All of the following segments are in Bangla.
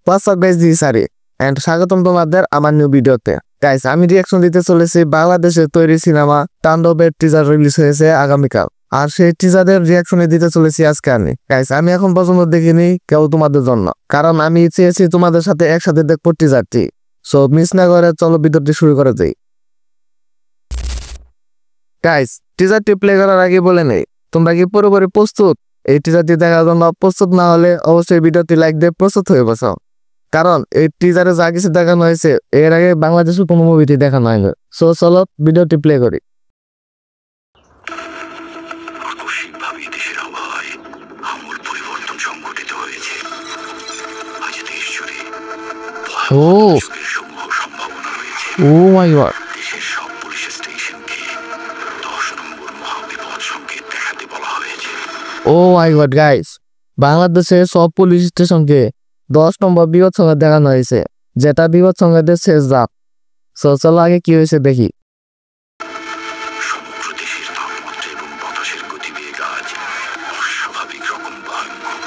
হোয়াটসঅ্যাপ গাইস, দিস আরি এন্ড স্বাগতম তোমাদের আমার নিউ ভিডিওতে। গাইস, আমি রিঅ্যাকশন দিতে চলেছি বাংলাদেশের তৈরি সিনেমা তাণ্ডবের টিজার রিলিজ হয়েছে আগামীকাল, আর সেই টিজারের রিঅ্যাকশনে দিতে চলেছি আজকে আমি। গাইস, আমি এখন পর্যন্ত দেখিনি কেউ তোমাদের জন্য, কারণ আমি চেয়েছি তোমাদের সাথে একসাথে দেখবো টিজারটি। সো মিস না করে চলো ভিডিওটি শুরু করে দেই। গাইস, টিজারটি প্লে করার আগে বলে নেই, তোমরা কি পুরোপুরি প্রস্তুত এই টিজারটি দেখার জন্য? প্রস্তুত না হলে অবশ্যই ভিডিওটি লাইক দিয়ে প্রস্তুত হয়ে বসাও, কারণ এই টিজারে যা কিছু দেখানো হয়েছে এর আগে বাংলাদেশের কোনো মুভিটি দেখানো হয়নি। সো চলো ভিডিওটি প্লে করি। আকস্মিকভাবে দেশের আবহাওয়ায় আমূল পরিবর্তন সংঘটিত হয়েছে। আজ দেশ জুড়ে সমূহ সম্ভাবনা রয়েছে। ও মাই গড, দেশের সব পুলিশ স্টেশনকে 10 নম্বর মহাবিপদ সংকেত দেখাতে বলা হয়েছে। ও মাই গড গাইস, বাংলাদেশের সব পুলিশ স্টেশনকে 10 নম্বর বিপদ সংকেত দেখানো হয়েছে, যেটা বিপদ সংকেতের শেষ ধাপ। সো চলো আগে কি হয়েছে দেখি। সমগ্র দেশের তাপমাত্রা এবং বাতাসের গতিবেগ আজ অস্বাভাবিক রকম ভয়ঙ্কর।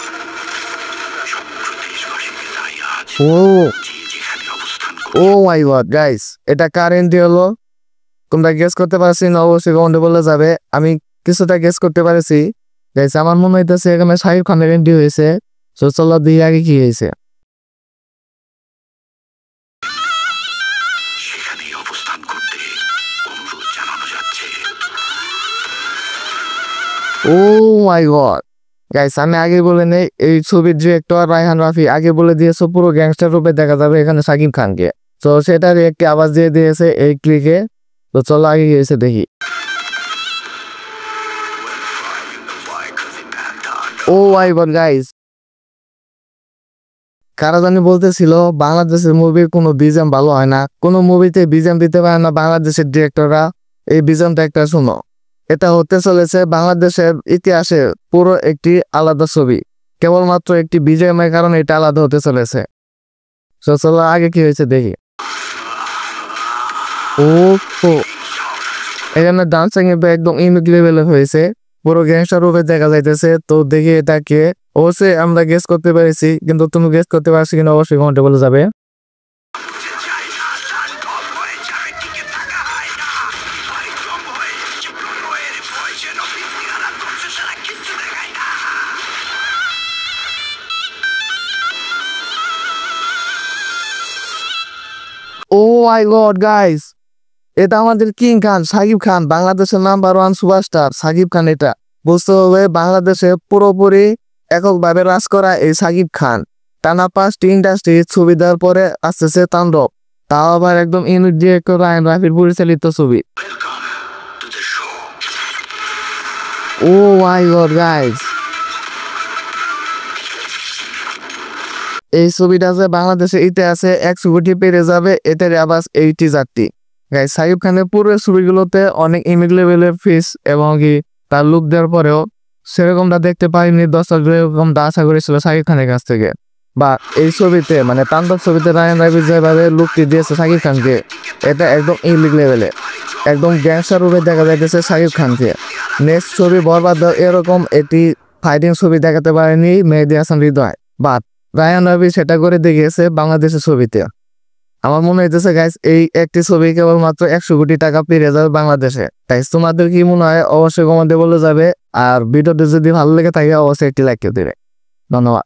সমগ্র দেশবাসীকে তাই আজ ও যে যেখানে অবস্থান ও মাই গড গাইস, এটা কারেন্টই হলো। তোমরা গেস করতে পারছি না? অবশ্যই কমেন্টে বলে যাবে। আমি কিছুটা গেস করতে পারছি গাইস। আমার মনে হইতেছে এখানে শাহিদ খানের এন্ট্রি হয়েছে। সো চলো দেখি আগে কি হয়েছে। সেখানেই অবস্থান করতে অনুরোধ জানানো যাচ্ছে। ও মাই গড গাইস, আমি আগে বলে নেই, এই ছবির ডিরেক্টর রায়হান রাফি আগে বলে দিয়েছে পুরো গ্যাংস্টার রূপে দেখা যাবে এখানে শাকিব খানকে। তো সেটার একটি আওয়াজ দিয়ে দিয়েছে এই ক্লিকে। তো চলো আগে কি হয়েছে দেখি। ও মাই গড গাইস, কারা জানি বলতেছিল বাংলাদেশের মুভির কোনো বিজিএম ভালো হয় না, কোনো মুভিতে বিজিএম দিতে পারে না বাংলাদেশের ডিরেক্টররা। এই বিজিএমটা একটা শোনো, এটা হতে চলেছে বাংলাদেশের ইতিহাসে পুরো একটি আলাদা ছবি, কেবলমাত্র একটি বিজিএম এর কারণে এটা আলাদা হতে চলেছে। তো চলো আগে কি হয়েছে দেখি। ও এখানে ডান্সিং একদম ইউনিক লেভেলের হয়েছে, পুরো গ্যাংস্টার রূপে দেখা যাইতেছে। তো দেখি এটাকে অবশ্যই আমরা গেস করতে পেরেছি, কিন্তু তুমি গেস করতে পারছি কিনা অবশ্যই কমেন্টে বলে যাবে। ও মাই গড গাইস, এটা আমাদের কিং খান সাকিব খান, বাংলাদেশের নাম্বার 1 সুপারস্টার সাকিব খান। এটা বুঝতে হবে বাংলাদেশে পুরোপুরি এককভাবে রাজ করা এই সাকিব খান। টানা 5টি ইন্ডাস্ট্রি ছবি দেওয়ার পরে আসতেছে তাণ্ডব, তাও আবার একদম ইউনিক ডিরেক্টর রায়হান রাফির পরিচালিত ছবি। ও মাই গড গাইস, এই ছবিটা যে বাংলাদেশে ইতিহাসে 100 কোটি পেরে যাবে, এটার আবাস এই টিজারটি। গাইস, সাকিব খানের পুরো ছবিগুলোতে অনেক ইউনিক লেভেলের ফেস এবং কি তার লুক দেওয়ার পরেও সেরকমটা দেখতে পাইনি। দর্শক যেরকমটা আশা করেছিল সাকিব খানের কাছ থেকে, বা এই ছবিতে মানে তাণ্ডব ছবিতে রায়হান রাফি যেভাবে লুকটি দিয়েছে সাকিব খানকে, এটা একদম ইউনিক লেভেলে, একদম গ্যাংস্টার রূপে দেখা যাইতেছে সাকিব খানকে। নেক্সট ছবি বরবাদ এরকম একটি ফাইটিং ছবি দেখাতে পারেনি মেহেদী হাসান হৃদয়, বাট রায়হান রাফি সেটা করে দেখিয়েছে বাংলাদেশের ছবিতে। আমার মনে হইতেছে গাইস এই একটি ছবি কেবলমাত্র 100 কোটি টাকা পেরে যাবে বাংলাদেশে। তাই তোমাদের কি মনে হয় অবশ্যই কমেন্টে বলে যাবে, আর ভিডিওটি যদি ভালো লেগে থাকে অবশ্যই একটি লাইক করে দিবে। ধন্যবাদ।